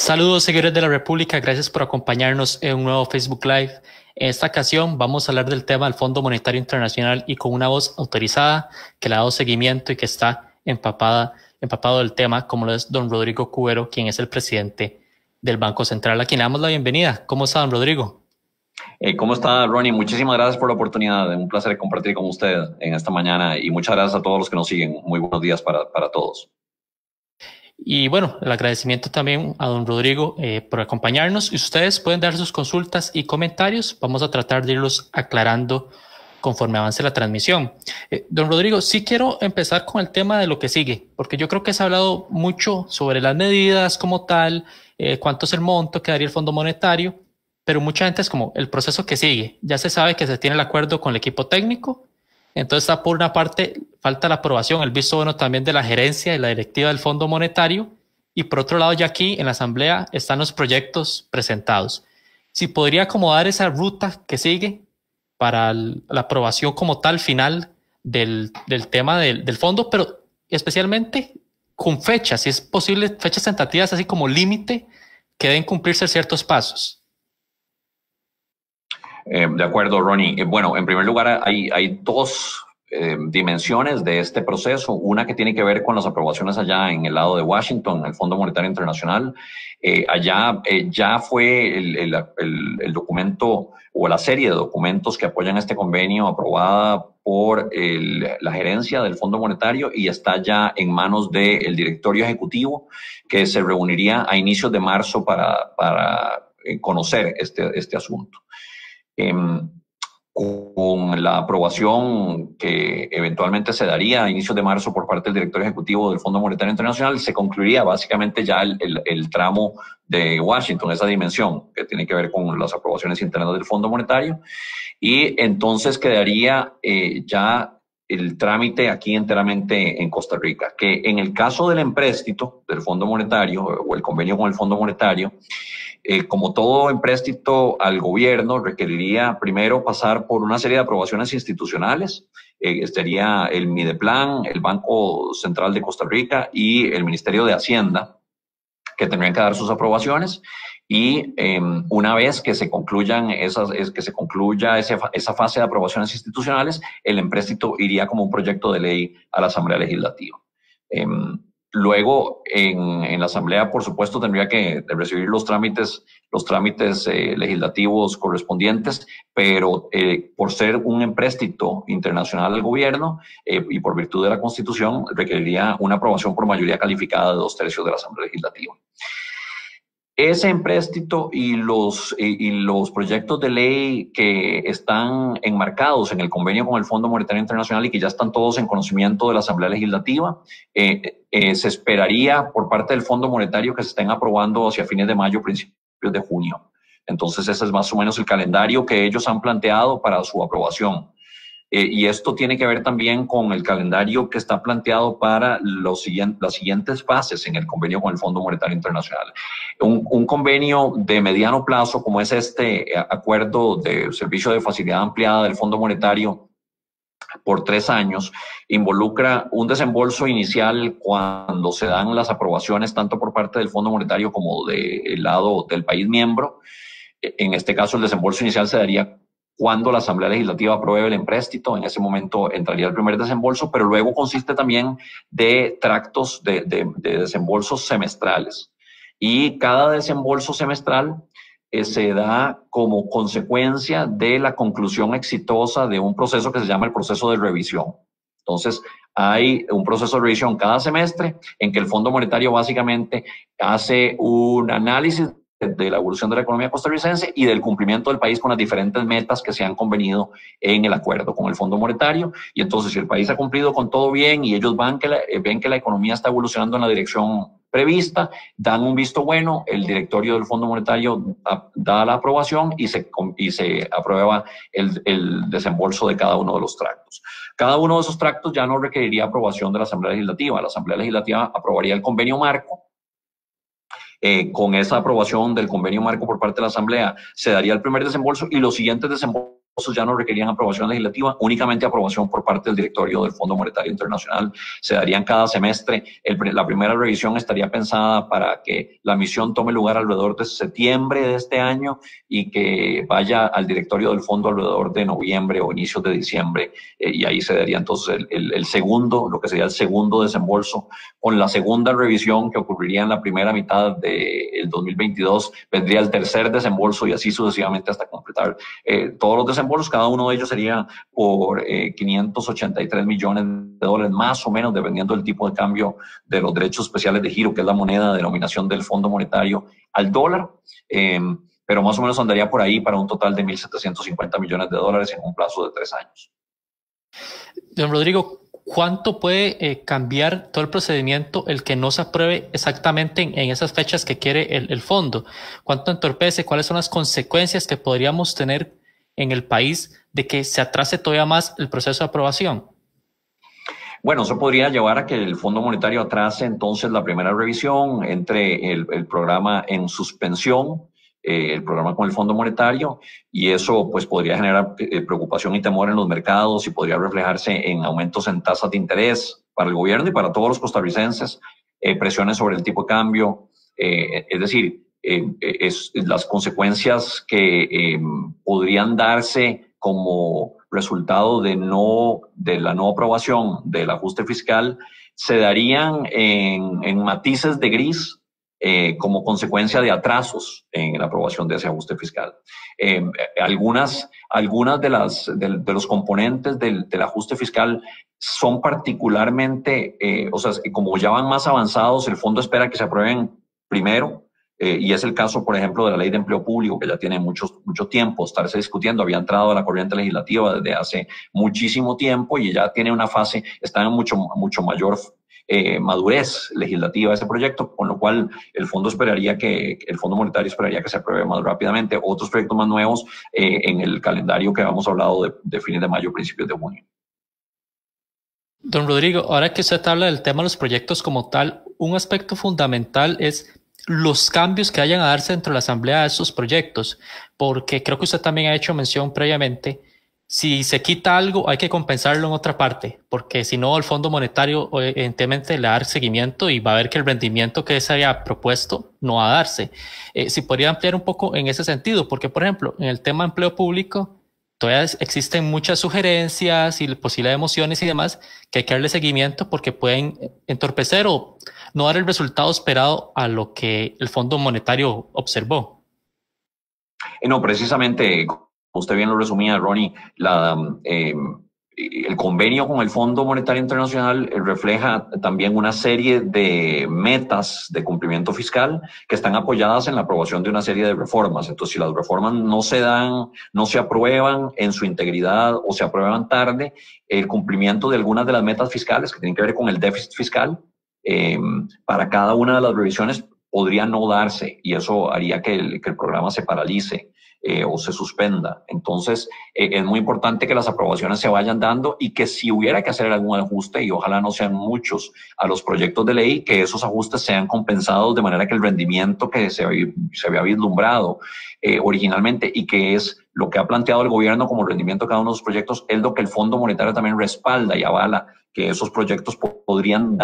Saludos, seguidores de la República, gracias por acompañarnos en un nuevo Facebook Live. En esta ocasión vamos a hablar del tema del Fondo Monetario Internacional y con una voz autorizada que le ha dado seguimiento y que está empapado del tema, como lo es don Rodrigo Cubero, quien es el presidente del Banco Central, a quien le damos la bienvenida. ¿Cómo está, don Rodrigo? ¿Cómo está, Ronnie? Muchísimas gracias por la oportunidad. Un placer compartir con usted en esta mañana y muchas gracias a todos los que nos siguen. Muy buenos días para todos. Y bueno, el agradecimiento también a don Rodrigo por acompañarnos. Y ustedes pueden dar sus consultas y comentarios. Vamos a tratar de irlos aclarando conforme avance la transmisión. Don Rodrigo, sí quiero empezar con el tema de lo que sigue, porque yo creo que se ha hablado mucho sobre las medidas como tal, cuánto es el monto que daría el Fondo Monetario, pero mucha gente es como el proceso que sigue. Ya se sabe que se tiene el acuerdo con el equipo técnico, entonces está por una parte, falta la aprobación, el visto bueno también de la gerencia y la directiva del Fondo Monetario, y por otro lado ya aquí en la Asamblea están los proyectos presentados. Si podría acomodar esa ruta que sigue para la aprobación como tal final del tema del fondo, pero especialmente con fechas, si es posible, fechas tentativas así como límite que deben cumplirse ciertos pasos. De acuerdo, Ronnie. Bueno, en primer lugar, hay dos dimensiones de este proceso. Una que tiene que ver con las aprobaciones allá en el lado de Washington, el Fondo Monetario Internacional. Allá ya fue el documento o la serie de documentos que apoyan este convenio aprobada por la gerencia del Fondo Monetario y está ya en manos del directorio ejecutivo que se reuniría a inicios de marzo para conocer este asunto. Con la aprobación que eventualmente se daría a inicios de marzo por parte del director ejecutivo del Fondo Monetario Internacional, se concluiría básicamente ya el tramo de Washington, esa dimensión que tiene que ver con las aprobaciones internas del Fondo Monetario, y entonces quedaría ya el trámite aquí enteramente en Costa Rica, que en el caso del empréstito del Fondo Monetario o el convenio con el Fondo Monetario, como todo empréstito al gobierno, requeriría primero pasar por una serie de aprobaciones institucionales. Estaría el Mideplan, el Banco Central de Costa Rica y el Ministerio de Hacienda, que tendrían que dar sus aprobaciones. Y una vez que se concluya esa fase de aprobaciones institucionales, el empréstito iría como un proyecto de ley a la Asamblea Legislativa. Luego, en la Asamblea, por supuesto, tendría que recibir los trámites legislativos correspondientes, pero por ser un empréstito internacional al gobierno y por virtud de la Constitución, requeriría una aprobación por mayoría calificada de 2/3 de la Asamblea Legislativa. Ese empréstito y los proyectos de ley que están enmarcados en el convenio con el Fondo Monetario Internacional y que ya están todos en conocimiento de la Asamblea Legislativa, se esperaría por parte del Fondo Monetario que se estén aprobando hacia fines de mayo, principios de junio. Entonces ese es más o menos el calendario que ellos han planteado para su aprobación. Y esto tiene que ver también con el calendario que está planteado para las siguientes fases en el convenio con el Fondo Monetario Internacional. Un convenio de mediano plazo, como es este acuerdo de servicio de facilidad ampliada del Fondo Monetario por 3 años, involucra un desembolso inicial cuando se dan las aprobaciones tanto por parte del Fondo Monetario como del lado del país miembro. En este caso, el desembolso inicial se daría cuando la Asamblea Legislativa apruebe el empréstito. En ese momento entraría el primer desembolso, pero luego consiste también de tractos de desembolsos semestrales. Y cada desembolso semestral se da como consecuencia de la conclusión exitosa de un proceso que se llama el proceso de revisión. Entonces, hay un proceso de revisión cada semestre en que el Fondo Monetario básicamente hace un análisis de la evolución de la economía costarricense y del cumplimiento del país con las diferentes metas que se han convenido en el acuerdo con el Fondo Monetario. Y entonces, si el país ha cumplido con todo bien y ellos ven que la economía está evolucionando en la dirección prevista, dan un visto bueno, el directorio del Fondo Monetario da la aprobación y se aprueba el desembolso de cada uno de los tractos. Cada uno de esos tractos ya no requeriría aprobación de la Asamblea Legislativa. La Asamblea Legislativa aprobaría el convenio marco. Con esa aprobación del convenio marco por parte de la Asamblea, se daría el primer desembolso y los siguientes desembolsos ya no requerían aprobación legislativa, únicamente aprobación por parte del directorio del Fondo Monetario Internacional. Se darían cada semestre. La primera revisión estaría pensada para que la misión tome lugar alrededor de septiembre de este año y que vaya al directorio del fondo alrededor de noviembre o inicios de diciembre. Y ahí se daría entonces el segundo, lo que sería el segundo desembolso. Con la segunda revisión que ocurriría en la primera mitad del 2022, vendría el tercer desembolso y así sucesivamente hasta completar todos los desembolsos. Cada uno de ellos sería por 583 millones de dólares, más o menos, dependiendo del tipo de cambio de los derechos especiales de giro, que es la moneda de denominación del Fondo Monetario, al dólar. Pero más o menos andaría por ahí para un total de 1.750 millones de dólares en un plazo de 3 años. Don Rodrigo, ¿cuánto puede cambiar todo el procedimiento el que no se apruebe exactamente en esas fechas que quiere el fondo? ¿Cuánto entorpece? ¿Cuáles son las consecuencias que podríamos tener en el país de que se atrase todavía más el proceso de aprobación? Bueno, eso podría llevar a que el Fondo Monetario atrase entonces la primera revisión, entre el programa en suspensión, el programa con el Fondo Monetario, y eso pues podría generar preocupación y temor en los mercados y podría reflejarse en aumentos en tasas de interés para el gobierno y para todos los costarricenses, presiones sobre el tipo de cambio, es decir, las consecuencias que podrían darse como resultado de la no aprobación del ajuste fiscal se darían en matices de gris, como consecuencia de atrasos en la aprobación de ese ajuste fiscal. Algunas de los componentes del ajuste fiscal son particularmente, o sea, como ya van más avanzados, el fondo espera que se aprueben primero. Y es el caso, por ejemplo, de la ley de empleo público, que ya tiene mucho tiempo estarse discutiendo. Había entrado a la corriente legislativa desde hace muchísimo tiempo y ya tiene una fase, está en mucho mayor madurez legislativa ese proyecto, con lo cual el Fondo Monetario esperaría que se apruebe más rápidamente. Otros proyectos más nuevos en el calendario que habíamos hablado de fines de mayo, principios de junio. Don Rodrigo, ahora que usted habla del tema de los proyectos como tal, un aspecto fundamental es los cambios que vayan a darse dentro de la asamblea de estos proyectos, porque creo que usted también ha hecho mención previamente, si se quita algo hay que compensarlo en otra parte, porque si no el Fondo Monetario evidentemente le va a dar seguimiento y va a ver que el rendimiento que se había propuesto no va a darse. Si podría ampliar un poco en ese sentido, porque por ejemplo en el tema de empleo público todavía existen muchas sugerencias y posibilidad de emociones y demás que hay que darle seguimiento porque pueden entorpecer o no dar el resultado esperado a lo que el Fondo Monetario observó. No, precisamente, como usted bien lo resumía, Ronnie, el convenio con el Fondo Monetario Internacional refleja también una serie de metas de cumplimiento fiscal que están apoyadas en la aprobación de una serie de reformas. Entonces, si las reformas no se dan, no se aprueban en su integridad o se aprueban tarde, el cumplimiento de algunas de las metas fiscales que tienen que ver con el déficit fiscal, para cada una de las revisiones podría no darse y eso haría que el programa se paralice o se suspenda. Entonces, es muy importante que las aprobaciones se vayan dando y que si hubiera que hacer algún ajuste, y ojalá no sean muchos, a los proyectos de ley, que esos ajustes sean compensados de manera que el rendimiento que se había vislumbrado originalmente y que es lo que ha planteado el gobierno como rendimiento de cada uno de los proyectos, es lo que el Fondo Monetario también respalda y avala, que esos proyectos podrían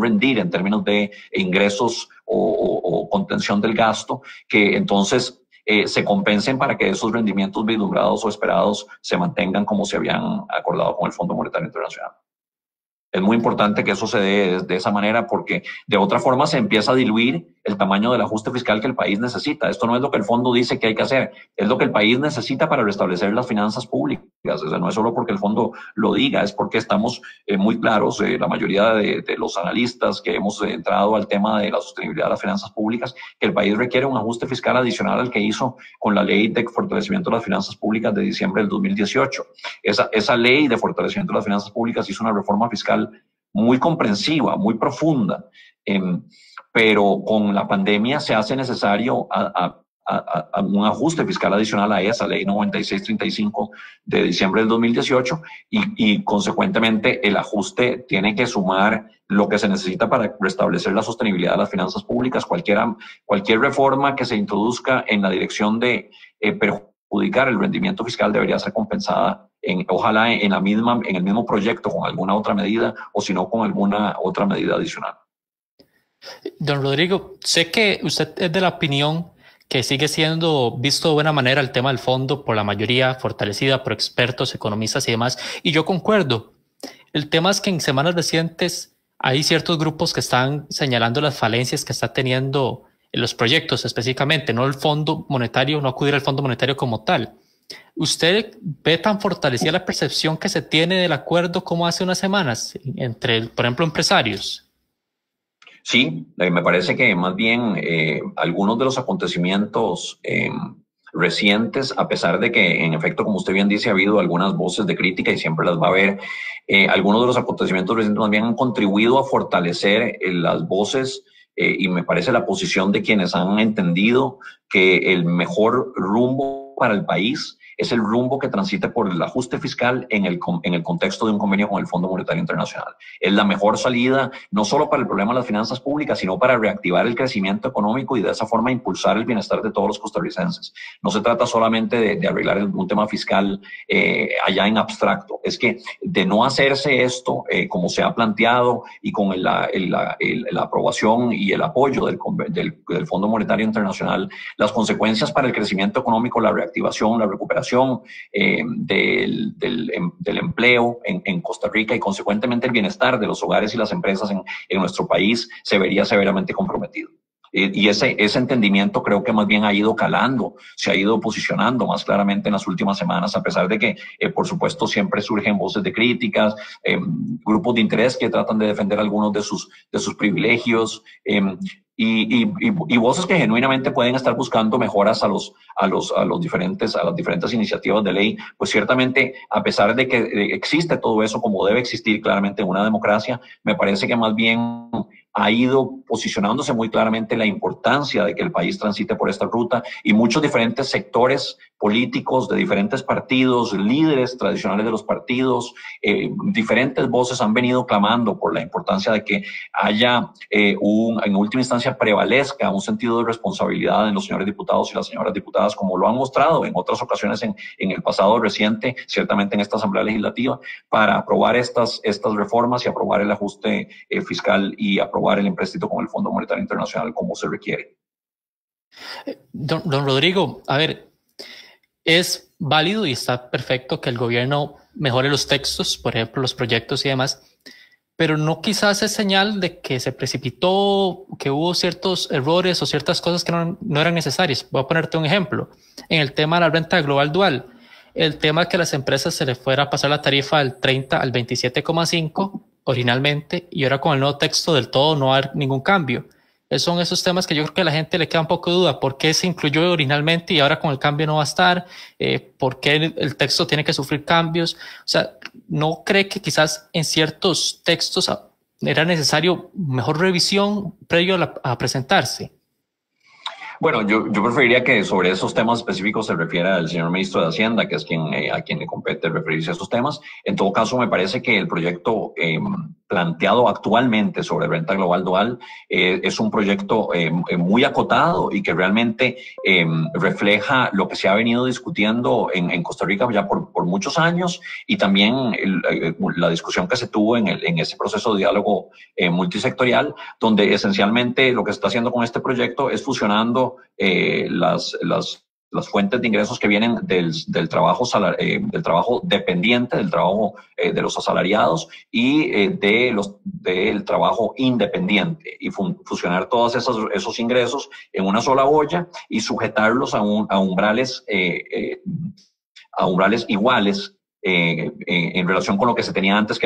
rendir en términos de ingresos o contención del gasto, que entonces se compensen para que esos rendimientos vislumbrados o esperados se mantengan como se habían acordado con el Fondo Monetario Internacional. Es muy importante que eso se dé de esa manera porque de otra forma se empieza a diluir el tamaño del ajuste fiscal que el país necesita. Esto no es lo que el fondo dice que hay que hacer, es lo que el país necesita para restablecer las finanzas públicas. O sea, no es solo porque el fondo lo diga, es porque estamos muy claros, la mayoría de los analistas que hemos entrado al tema de la sostenibilidad de las finanzas públicas, que el país requiere un ajuste fiscal adicional al que hizo con la ley de fortalecimiento de las finanzas públicas de diciembre del 2018. Esa ley de fortalecimiento de las finanzas públicas hizo una reforma fiscal muy comprensiva, muy profunda, pero con la pandemia se hace necesario un ajuste fiscal adicional a esa ley 9635 de diciembre del 2018 y consecuentemente el ajuste tiene que sumar lo que se necesita para restablecer la sostenibilidad de las finanzas públicas. Cualquier reforma que se introduzca en la dirección de perjudicar perjudicar el rendimiento fiscal debería ser compensada ojalá en el mismo proyecto con alguna otra medida o si no con alguna otra medida adicional. Don Rodrigo, sé que usted es de la opinión que sigue siendo visto de buena manera el tema del fondo por la mayoría, fortalecida por expertos, economistas y demás, y yo concuerdo. El tema es que en semanas recientes hay ciertos grupos que están señalando las falencias que está teniendo en los proyectos específicamente, no el Fondo Monetario, no acudir al Fondo Monetario como tal. ¿Usted ve tan fortalecida la percepción que se tiene del acuerdo como hace unas semanas entre, por ejemplo, empresarios? Sí, me parece que más bien algunos de los acontecimientos recientes, a pesar de que en efecto, como usted bien dice, ha habido algunas voces de crítica y siempre las va a haber, algunos de los acontecimientos recientes más bien han contribuido a fortalecer las voces y me parece la posición de quienes han entendido que el mejor rumbo para el país es el rumbo que transite por el ajuste fiscal en el contexto de un convenio con el Fondo Monetario Internacional. Es la mejor salida, no solo para el problema de las finanzas públicas, sino para reactivar el crecimiento económico y de esa forma impulsar el bienestar de todos los costarricenses. No se trata solamente de arreglar un tema fiscal allá en abstracto. Es que de no hacerse esto como se ha planteado y con la aprobación y el apoyo del Fondo Monetario Internacional, las consecuencias para el crecimiento económico, la reactivación, la recuperación del empleo en Costa Rica y consecuentemente el bienestar de los hogares y las empresas en nuestro país se vería severamente comprometido. Y ese entendimiento creo que más bien ha ido calando, se ha ido posicionando más claramente en las últimas semanas, a pesar de que, por supuesto, siempre surgen voces de críticas, grupos de interés que tratan de defender algunos de sus privilegios, y voces que genuinamente pueden estar buscando mejoras a las diferentes iniciativas de ley. Pues ciertamente, a pesar de que existe todo eso como debe existir claramente en una democracia, me parece que más bien ha ido posicionándose muy claramente la importancia de que el país transite por esta ruta y muchos diferentes sectores políticos de diferentes partidos, líderes tradicionales de los partidos, diferentes voces han venido clamando por la importancia de que haya en última instancia prevalezca un sentido de responsabilidad en los señores diputados y las señoras diputadas, como lo han mostrado en otras ocasiones en el pasado reciente, ciertamente en esta Asamblea Legislativa, para aprobar estas reformas y aprobar el ajuste fiscal y aprobar el empréstito con el Fondo Monetario Internacional como se requiere. Don Rodrigo, a ver, es válido y está perfecto que el gobierno mejore los textos, por ejemplo, los proyectos y demás, pero no quizás es señal de que se precipitó, que hubo ciertos errores o ciertas cosas que no eran necesarias. Voy a ponerte un ejemplo. En el tema de la renta global dual, el tema de que a las empresas se les fuera a pasar la tarifa del 30 al 27,5 originalmente y ahora con el nuevo texto del todo no va a haber ningún cambio. Son esos temas que yo creo que a la gente le queda un poco de duda. ¿Por qué se incluyó originalmente y ahora con el cambio no va a estar? ¿Por qué el texto tiene que sufrir cambios? O sea, ¿no cree que quizás en ciertos textos era necesario mejor revisión previo a presentarse? Bueno, yo preferiría que sobre esos temas específicos se refiera al señor ministro de Hacienda, que es a quien le compete referirse a esos temas. En todo caso, me parece que el proyecto planteado actualmente sobre renta global dual es un proyecto muy acotado y que realmente refleja lo que se ha venido discutiendo en Costa Rica ya por muchos años y también la discusión que se tuvo en ese proceso de diálogo multisectorial, donde esencialmente lo que se está haciendo con este proyecto es fusionando las fuentes de ingresos que vienen del trabajo dependiente, del trabajo de los asalariados y del trabajo independiente y fusionar todos esos ingresos en una sola olla y sujetarlos a umbrales iguales en relación con lo que se tenía antes, que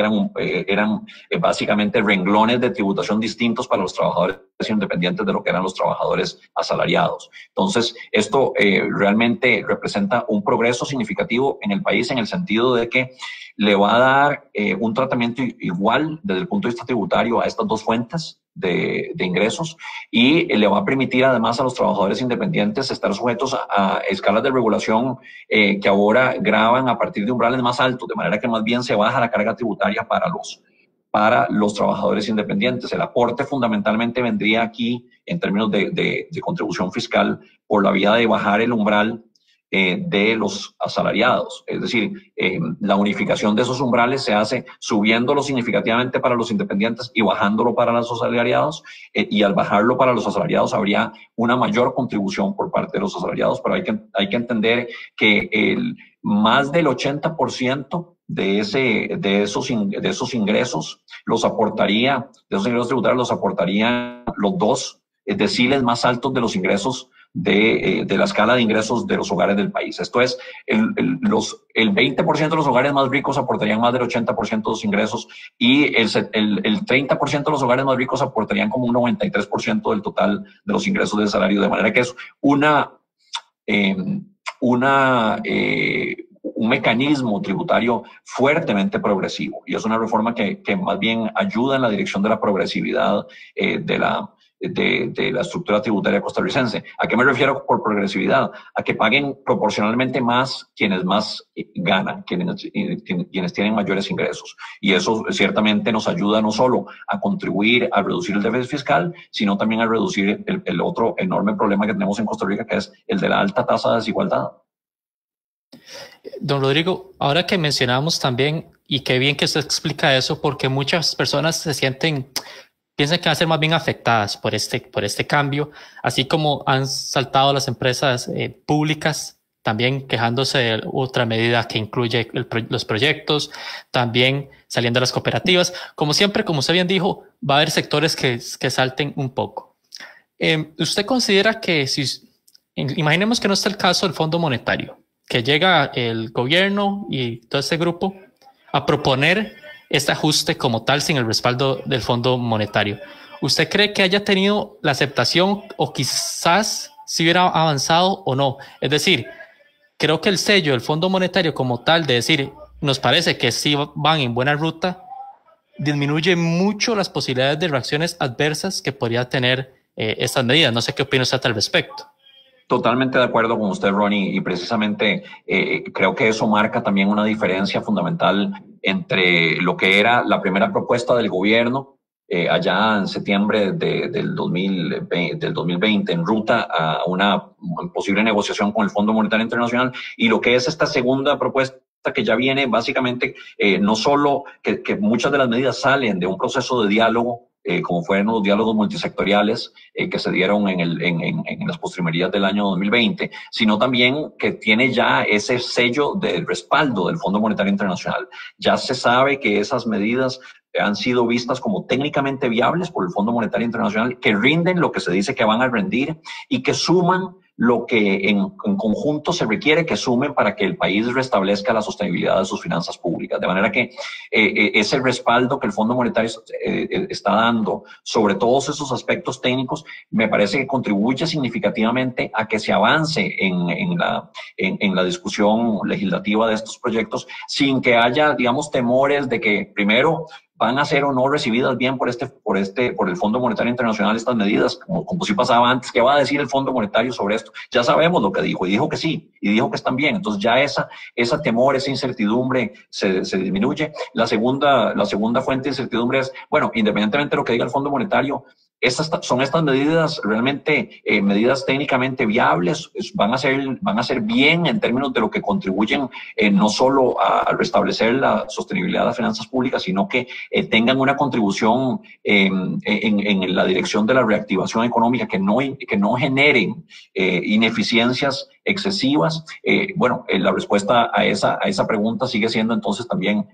eran básicamente renglones de tributación distintos para los trabajadores independientes de lo que eran los trabajadores asalariados. Entonces, esto realmente representa un progreso significativo en el país en el sentido de que le va a dar un tratamiento igual desde el punto de vista tributario a estas dos fuentes de ingresos y le va a permitir además a los trabajadores independientes estar sujetos a escalas de regulación que ahora graban a partir de umbrales más altos, de manera que más bien se baja la carga tributaria para los trabajadores independientes. El aporte fundamentalmente vendría aquí en términos de contribución fiscal por la vía de bajar el umbral de los asalariados. Es decir, la unificación de esos umbrales se hace subiéndolo significativamente para los independientes y bajándolo para los asalariados, y al bajarlo para los asalariados habría una mayor contribución por parte de los asalariados, pero hay que entender que más del 80% de esos ingresos los aportaría, de esos ingresos tributarios los aportarían los dos deciles más altos de los ingresos de la escala de ingresos de los hogares del país. Esto es, el 20% de los hogares más ricos aportarían más del 80% de los ingresos, y el 30% de los hogares más ricos aportarían como un 93% del total de los ingresos del salario, de manera que es un mecanismo tributario fuertemente progresivo, y es una reforma que más bien ayuda en la dirección de la progresividad de la estructura tributaria costarricense. ¿A qué me refiero por progresividad? A que paguen proporcionalmente más quienes más ganan, quienes tienen mayores ingresos. Y eso ciertamente nos ayuda no solo a contribuir a reducir el déficit fiscal, sino también a reducir el otro enorme problema que tenemos en Costa Rica, que es el de la alta tasa de desigualdad. Don Rodrigo, ahora que mencionamos también, y qué bien que usted explica eso, porque muchas personas piensan que van a ser más bien afectadas por este cambio, así como han saltado las empresas públicas, también quejándose de otra medida que incluye los proyectos, también saliendo las cooperativas. Como siempre, como usted bien dijo, va a haber sectores que salten un poco. ¿Usted considera que imaginemos que no está el caso del Fondo Monetario, que llega el gobierno y todo este grupo a proponer este ajuste como tal sin el respaldo del Fondo Monetario? ¿Usted cree que haya tenido la aceptación o quizás si hubiera avanzado o no? Es decir, creo que el sello del Fondo Monetario como tal de decir, nos parece que sí van en buena ruta, disminuye mucho las posibilidades de reacciones adversas que podría tener estas medidas. No sé qué opina usted al respecto. Totalmente de acuerdo con usted, Ronnie, y precisamente creo que eso marca también una diferencia fundamental entre lo que era la primera propuesta del gobierno allá en septiembre del 2020 en ruta a una posible negociación con el Fondo Monetario Internacional, y lo que es esta segunda propuesta que ya viene básicamente no solo que muchas de las medidas salen de un proceso de diálogo, como fueron los diálogos multisectoriales que se dieron en las postrimerías del año 2020, sino también que tiene ya ese sello del respaldo del Fondo Monetario Internacional. Ya se sabe que esas medidas han sido vistas como técnicamente viables por el Fondo Monetario Internacional, que rinden lo que se dice que van a rendir y que suman lo que en conjunto se requiere que sumen para que el país restablezca la sostenibilidad de sus finanzas públicas. De manera que ese respaldo que el Fondo Monetario está dando sobre todos esos aspectos técnicos me parece que contribuye significativamente a que se avance en la discusión legislativa de estos proyectos sin que haya, digamos, temores de que primero van a ser o no recibidas bien por el Fondo Monetario Internacional estas medidas, como si pasaba antes. ¿Qué va a decir el Fondo Monetario sobre esto? Ya sabemos lo que dijo, y dijo que sí, y dijo que están bien. Entonces ya esa temor, esa incertidumbre se disminuye. La segunda fuente de incertidumbre es, bueno, independientemente de lo que diga el Fondo Monetario, son estas medidas realmente medidas técnicamente viables, van a ser bien en términos de lo que contribuyen no solo a restablecer la sostenibilidad de las finanzas públicas, sino que tengan una contribución en la dirección de la reactivación económica, que no generen ineficiencias excesivas. La respuesta a esa pregunta sigue siendo entonces también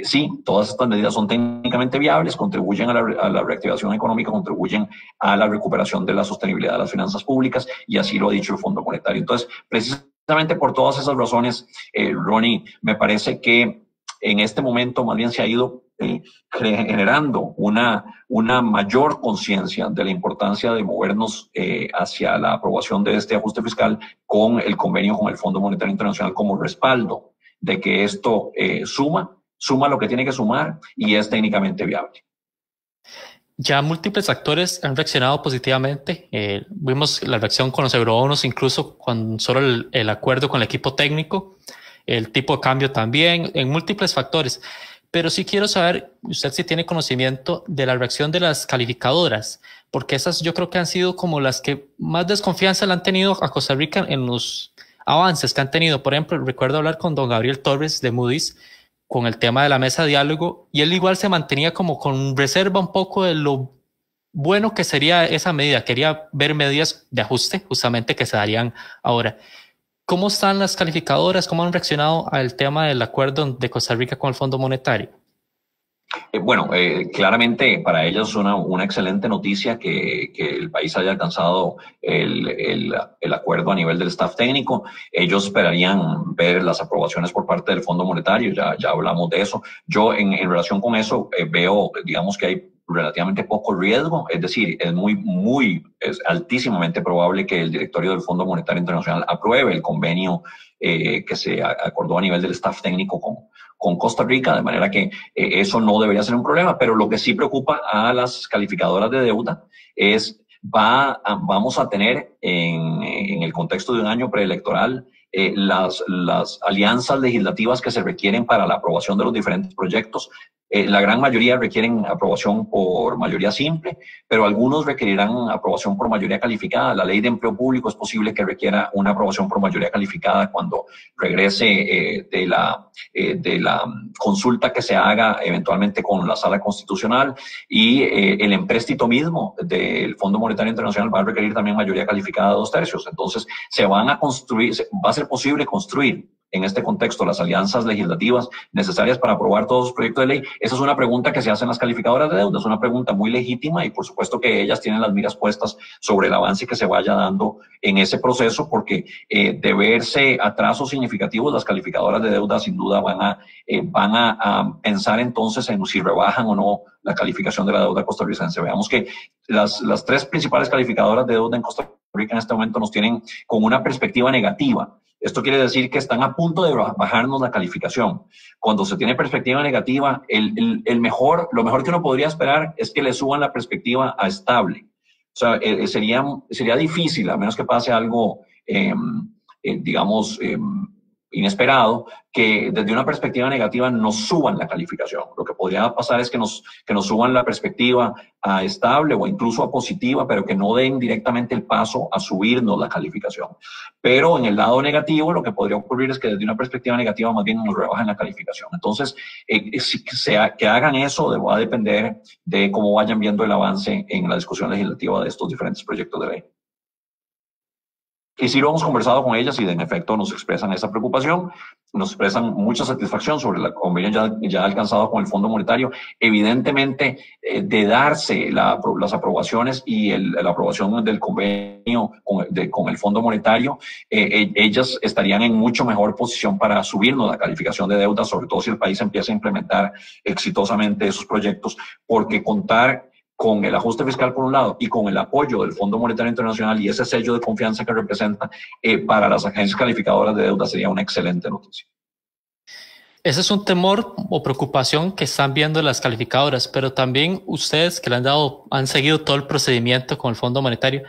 sí, todas estas medidas son técnicamente viables, contribuyen a la reactivación económica, contribuyen a la recuperación de la sostenibilidad de las finanzas públicas, y así lo ha dicho el Fondo Monetario. Entonces, precisamente por todas esas razones, Ronnie, me parece que en este momento más bien se ha ido generando una mayor conciencia de la importancia de movernos hacia la aprobación de este ajuste fiscal con el convenio con el Fondo Monetario Internacional como respaldo de que esto suma lo que tiene que sumar y es técnicamente viable. Ya múltiples actores han reaccionado positivamente. Vimos la reacción con los eurobonos, incluso con solo el acuerdo con el equipo técnico, el tipo de cambio también, en múltiples factores. Pero sí quiero saber, usted si tiene conocimiento de la reacción de las calificadoras, porque esas yo creo que han sido como las que más desconfianza le han tenido a Costa Rica avances que han tenido. Por ejemplo, recuerdo hablar con don Gabriel Torres de Moody's con el tema de la mesa de diálogo, y él igual se mantenía como con reserva un poco de lo bueno que sería esa medida. Quería ver medidas de ajuste justamente que se darían ahora. ¿Cómo están las calificadoras? ¿Cómo han reaccionado al tema del acuerdo de Costa Rica con el Fondo Monetario? Bueno, claramente para ellos es una excelente noticia que el país haya alcanzado el acuerdo a nivel del staff técnico. Ellos esperarían ver las aprobaciones por parte del Fondo Monetario, ya hablamos de eso. Yo en relación con eso veo, digamos que hay relativamente poco riesgo, es decir, es altísimamente probable que el directorio del Fondo Monetario Internacional apruebe el convenio que se acordó a nivel del staff técnico con Costa Rica, de manera que eso no debería ser un problema, pero lo que sí preocupa a las calificadoras de deuda es vamos a tener en el contexto de un año preelectoral las alianzas legislativas que se requieren para la aprobación de los diferentes proyectos. La gran mayoría requieren aprobación por mayoría simple, pero algunos requerirán aprobación por mayoría calificada. La ley de empleo público es posible que requiera una aprobación por mayoría calificada cuando regrese de la consulta que se haga eventualmente con la Sala Constitucional, y el empréstito mismo del Fondo Monetario Internacional va a requerir también mayoría calificada de 2/3. Entonces, va a ser posible construir en este contexto las alianzas legislativas necesarias para aprobar todos los proyectos de ley. Esa es una pregunta que se hacen las calificadoras de deuda, es una pregunta muy legítima, y por supuesto que ellas tienen las miras puestas sobre el avance que se vaya dando en ese proceso, porque de verse atrasos significativos, las calificadoras de deuda sin duda van a pensar entonces en si rebajan o no la calificación de la deuda costarricense. Veamos que las tres principales calificadoras de deuda en Costa Rica en este momento nos tienen con una perspectiva negativa. Esto quiere decir que están a punto de bajarnos la calificación. Cuando se tiene perspectiva negativa, lo mejor que uno podría esperar es que le suban la perspectiva a estable. O sea, sería difícil, a menos que pase algo, digamos, inesperado, que desde una perspectiva negativa nos suban la calificación. Lo que podría pasar es que nos suban la perspectiva a estable o incluso a positiva, pero que no den directamente el paso a subirnos la calificación. Pero en el lado negativo, lo que podría ocurrir es que desde una perspectiva negativa más bien nos rebajen la calificación. Entonces, que hagan eso va a depender de cómo vayan viendo el avance en la discusión legislativa de estos diferentes proyectos de ley. Y sí lo hemos conversado con ellas, y en efecto nos expresan esa preocupación, nos expresan mucha satisfacción sobre el convenio ya alcanzado con el Fondo Monetario. Evidentemente, de darse las aprobaciones y la aprobación del convenio con el Fondo Monetario, ellas estarían en mucho mejor posición para subirnos la calificación de deuda, sobre todo si el país empieza a implementar exitosamente esos proyectos, porque contar con el ajuste fiscal por un lado y con el apoyo del Fondo Monetario Internacional y ese sello de confianza que representa para las agencias calificadoras de deuda sería una excelente noticia. Ese es un temor o preocupación que están viendo las calificadoras, pero también ustedes que han seguido todo el procedimiento con el Fondo Monetario,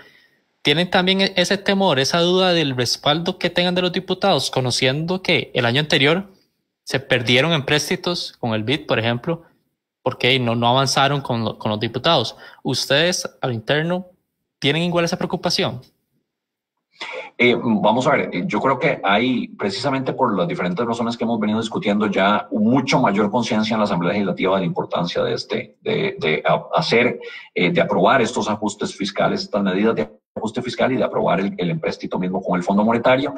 ¿tienen también ese temor, esa duda del respaldo que tengan de los diputados, conociendo que el año anterior se perdieron empréstitos con el BID, por ejemplo, porque no avanzaron con los diputados? ¿Ustedes al interno tienen igual esa preocupación? Vamos a ver, yo creo que hay, precisamente por las diferentes razones que hemos venido discutiendo, ya mucho mayor conciencia en la Asamblea Legislativa de la importancia de aprobar estos ajustes fiscales, estas medidas de ajuste fiscal, y de aprobar el empréstito mismo con el Fondo Monetario.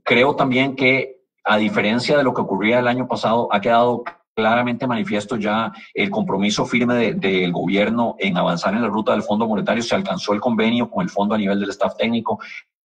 Creo también que, a diferencia de lo que ocurría el año pasado, ha quedado claramente manifiesto ya el compromiso firme del gobierno en avanzar en la ruta del Fondo Monetario. Se alcanzó el convenio con el fondo a nivel del staff técnico.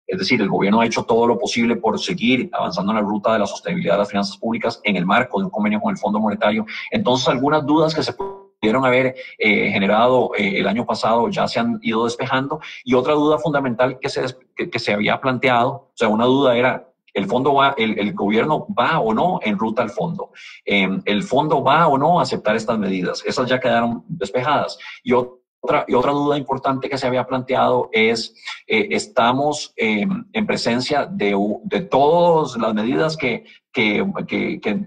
Es decir, el gobierno ha hecho todo lo posible por seguir avanzando en la ruta de la sostenibilidad de las finanzas públicas en el marco de un convenio con el Fondo Monetario. Entonces, algunas dudas que se pudieron haber generado el año pasado ya se han ido despejando. Y otra duda fundamental que se había planteado, o sea, una duda era: ¿el gobierno va o no en ruta al fondo? ¿El fondo va o no a aceptar estas medidas? Esas ya quedaron despejadas. Y otra duda importante que se había planteado es, estamos en presencia de todas las medidas que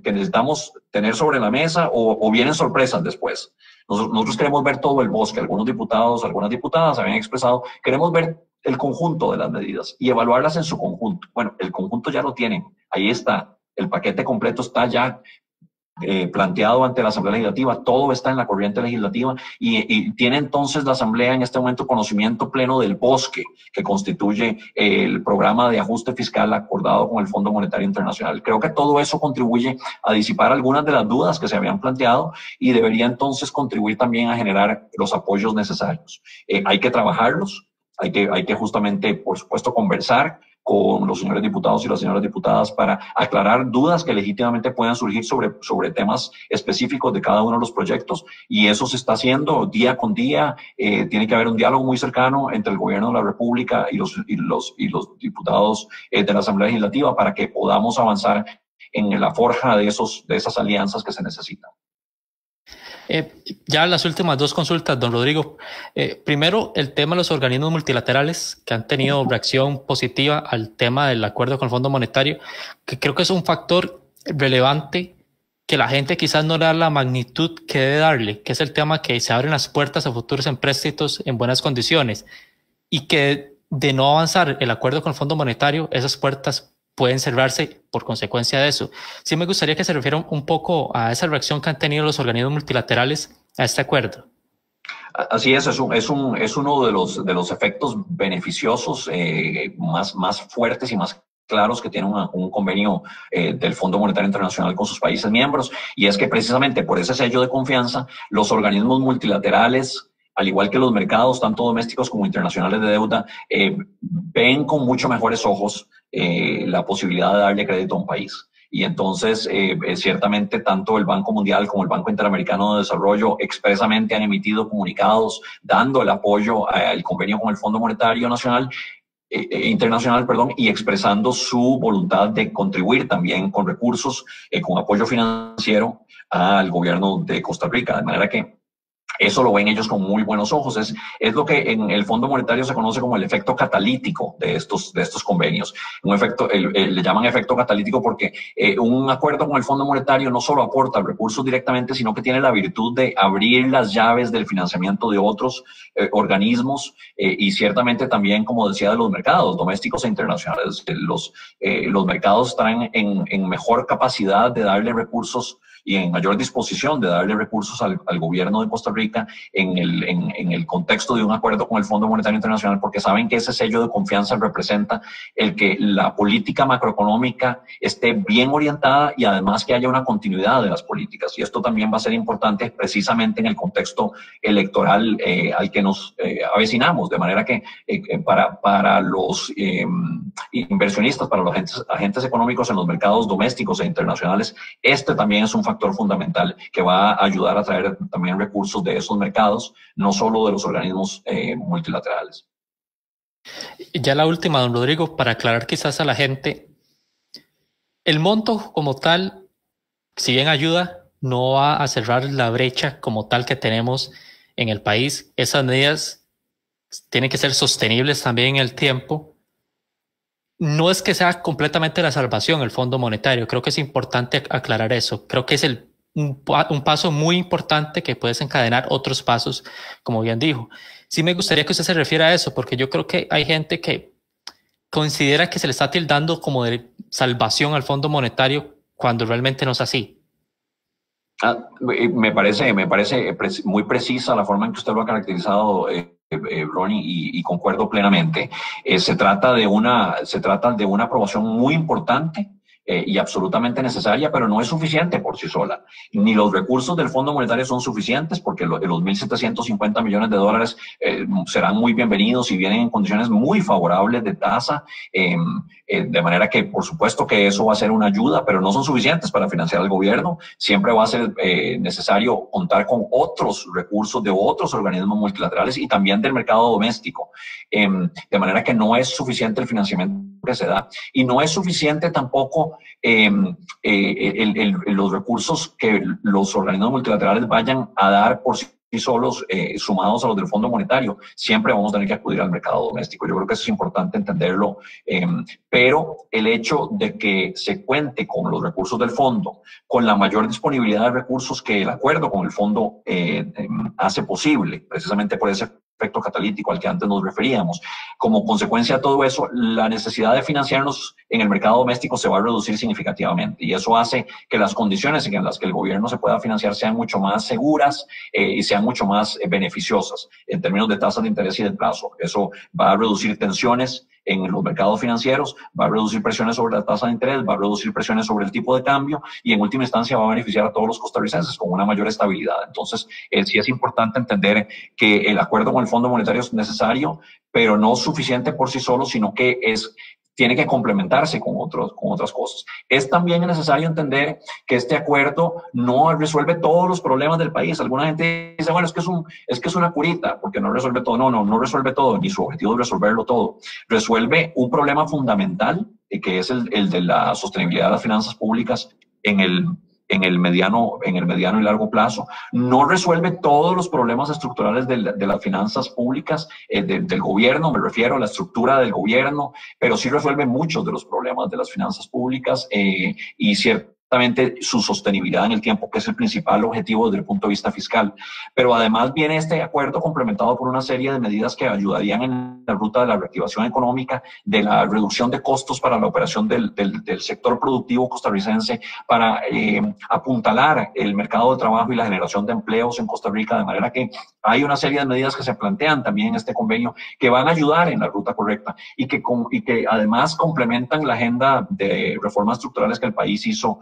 necesitamos tener sobre la mesa, o vienen sorpresas después. Nosotros queremos ver todo el bosque. Algunos diputados, algunas diputadas habían expresado: queremos ver el conjunto de las medidas y evaluarlas en su conjunto. Bueno, el conjunto ya lo tienen, ahí está, el paquete completo está ya planteado ante la Asamblea Legislativa, todo está en la corriente legislativa y tiene entonces la Asamblea en este momento conocimiento pleno del bosque que constituye el programa de ajuste fiscal acordado con el Fondo Monetario Internacional. Creo que todo eso contribuye a disipar algunas de las dudas que se habían planteado y debería entonces contribuir también a generar los apoyos necesarios. Hay que trabajarlos, hay que justamente, por supuesto, conversar con los señores diputados y las señoras diputadas para aclarar dudas que legítimamente puedan surgir sobre temas específicos de cada uno de los proyectos, y eso se está haciendo día con día. Tiene que haber un diálogo muy cercano entre el gobierno de la República y los diputados de la Asamblea Legislativa para que podamos avanzar en la forja de esas alianzas que se necesitan. Ya las últimas dos consultas, don Rodrigo. Primero, el tema de los organismos multilaterales que han tenido reacción positiva al tema del acuerdo con el Fondo Monetario, que creo que es un factor relevante que la gente quizás no le da la magnitud que debe darle, que es el tema que se abren las puertas a futuros empréstitos en buenas condiciones y que de no avanzar el acuerdo con el Fondo Monetario, esas puertas pueden cerrarse por consecuencia de eso. Sí me gustaría que se refieran un poco a esa reacción que han tenido los organismos multilaterales a este acuerdo. Así es uno de los efectos beneficiosos más fuertes y más claros que tiene un convenio del Fondo Monetario Internacional con sus países miembros, y es que precisamente por ese sello de confianza, los organismos multilaterales, al igual que los mercados, tanto domésticos como internacionales de deuda, ven con mucho mejores ojos la posibilidad de darle crédito a un país. Y entonces, ciertamente, tanto el Banco Mundial como el Banco Interamericano de Desarrollo expresamente han emitido comunicados dando el apoyo al convenio con el Fondo Monetario Internacional, y expresando su voluntad de contribuir también con recursos, con apoyo financiero al gobierno de Costa Rica. De manera que eso lo ven ellos con muy buenos ojos. Es lo que en el Fondo Monetario se conoce como el efecto catalítico de estos convenios. Un efecto, le llaman efecto catalítico porque un acuerdo con el Fondo Monetario no solo aporta recursos directamente, sino que tiene la virtud de abrir las llaves del financiamiento de otros organismos y ciertamente también, como decía, de los mercados domésticos e internacionales. Los mercados están en mejor capacidad de darle recursos y en mayor disposición de darle recursos al gobierno de Costa Rica en el contexto de un acuerdo con el Fondo Monetario Internacional, porque saben que ese sello de confianza representa el que la política macroeconómica esté bien orientada y además que haya una continuidad de las políticas. Y esto también va a ser importante precisamente en el contexto electoral al que nos avecinamos, de manera que para los inversionistas, para los agentes económicos en los mercados domésticos e internacionales, este también es un factor fundamental que va a ayudar a traer también recursos de esos mercados, no solo de los organismos multilaterales. Ya la última, don Rodrigo, para aclarar quizás a la gente, el monto como tal, si bien ayuda, no va a cerrar la brecha como tal que tenemos en el país. Esas medidas tienen que ser sostenibles también en el tiempo. No es que sea completamente la salvación el Fondo Monetario, creo que es importante aclarar eso. Creo que es un paso muy importante que puede desencadenar otros pasos, como bien dijo. Sí me gustaría que usted se refiera a eso, porque yo creo que hay gente que considera que se le está tildando como de salvación al Fondo Monetario cuando realmente no es así. Me parece muy precisa la forma en que usted lo ha caracterizado, Ronnie, y concuerdo plenamente. Se trata de una aprobación muy importante y absolutamente necesaria, pero no es suficiente por sí sola. Ni los recursos del Fondo Monetario son suficientes, porque los 1.750 millones de dólares serán muy bienvenidos y vienen en condiciones muy favorables de tasa, de manera que por supuesto que eso va a ser una ayuda, pero no son suficientes para financiar al gobierno. Siempre va a ser necesario contar con otros recursos de otros organismos multilaterales y también del mercado doméstico, de manera que no es suficiente el financiamiento que se da, y no es suficiente tampoco los recursos que los organismos multilaterales vayan a dar por sí solos, sumados a los del Fondo Monetario. Siempre vamos a tener que acudir al mercado doméstico. Yo creo que eso es importante entenderlo, pero el hecho de que se cuente con los recursos del fondo, con la mayor disponibilidad de recursos que el acuerdo con el fondo hace posible, precisamente por ese efecto catalítico al que antes nos referíamos. Como consecuencia de todo eso, la necesidad de financiarnos en el mercado doméstico se va a reducir significativamente y eso hace que las condiciones en las que el gobierno se pueda financiar sean mucho más seguras y sean mucho más beneficiosas en términos de tasas de interés y de plazo. Eso va a reducir tensiones en los mercados financieros, va a reducir presiones sobre la tasa de interés, va a reducir presiones sobre el tipo de cambio y en última instancia va a beneficiar a todos los costarricenses con una mayor estabilidad. Entonces, sí es importante entender que el acuerdo con el Fondo Monetario es necesario, pero no suficiente por sí solo, sino que tiene que complementarse con otras cosas. Es también necesario entender que este acuerdo no resuelve todos los problemas del país. Alguna gente dice, bueno, es que es una curita, porque no resuelve todo. No resuelve todo, ni su objetivo es resolverlo todo. Resuelve un problema fundamental, que es el de la sostenibilidad de las finanzas públicas en el mediano y largo plazo. No resuelve todos los problemas estructurales de las finanzas públicas, del gobierno, me refiero a la estructura del gobierno, pero sí resuelve muchos de los problemas de las finanzas públicas y ciertamente su sostenibilidad en el tiempo, que es el principal objetivo desde el punto de vista fiscal. Pero además viene este acuerdo complementado por una serie de medidas que ayudarían en la ruta de la reactivación económica, de la reducción de costos para la operación del sector productivo costarricense, para apuntalar el mercado de trabajo y la generación de empleos en Costa Rica, de manera que hay una serie de medidas que se plantean también en este convenio que van a ayudar en la ruta correcta y que además complementan la agenda de reformas estructurales que el país hizo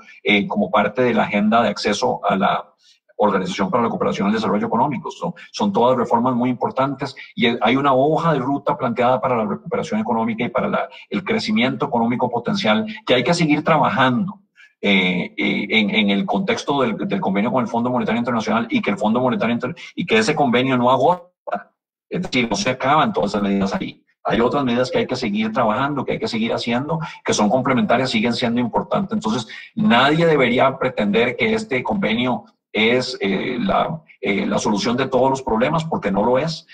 como parte de la agenda de acceso a la Organización para la Cooperación y el Desarrollo Económico. Son todas reformas muy importantes y hay una hoja de ruta planteada para la recuperación económica y para el crecimiento económico potencial que hay que seguir trabajando en el contexto del convenio con el Fondo Monetario Internacional y que el Fondo Monetario y que ese convenio no agota, es decir, no se acaban todas esas medidas ahí. Hay otras medidas que hay que seguir trabajando, que hay que seguir haciendo, que son complementarias, siguen siendo importantes. Entonces, nadie debería pretender que este convenio es la solución de todos los problemas, porque no lo es.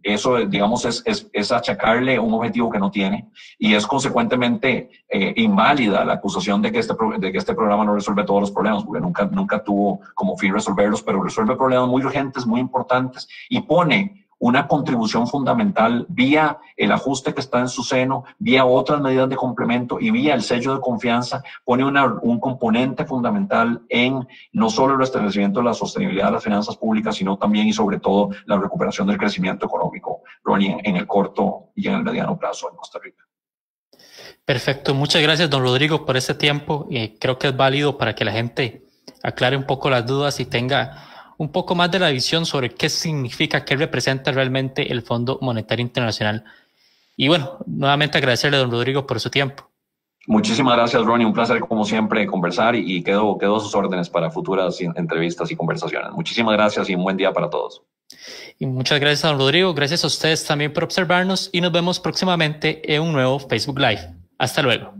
Eso, digamos, es achacarle un objetivo que no tiene y es consecuentemente inválida la acusación de que este programa no resuelve todos los problemas, porque nunca tuvo como fin resolverlos, pero resuelve problemas muy urgentes, muy importantes y pone una contribución fundamental vía el ajuste que está en su seno, vía otras medidas de complemento y vía el sello de confianza, pone un componente fundamental en no solo el restablecimiento de la sostenibilidad de las finanzas públicas, sino también y sobre todo la recuperación del crecimiento económico, Ronnie, en el corto y en el mediano plazo en Costa Rica. Perfecto, muchas gracias, don Rodrigo, por este tiempo. Creo que es válido para que la gente aclare un poco las dudas y tenga un poco más de la visión sobre qué significa, qué representa realmente el Fondo Monetario Internacional. Y bueno, nuevamente agradecerle a don Rodrigo por su tiempo. Muchísimas gracias, Ronnie. Un placer, como siempre, conversar y quedo a sus órdenes para futuras entrevistas y conversaciones. Muchísimas gracias y un buen día para todos. Y muchas gracias a don Rodrigo. Gracias a ustedes también por observarnos y nos vemos próximamente en un nuevo Facebook Live. Hasta luego.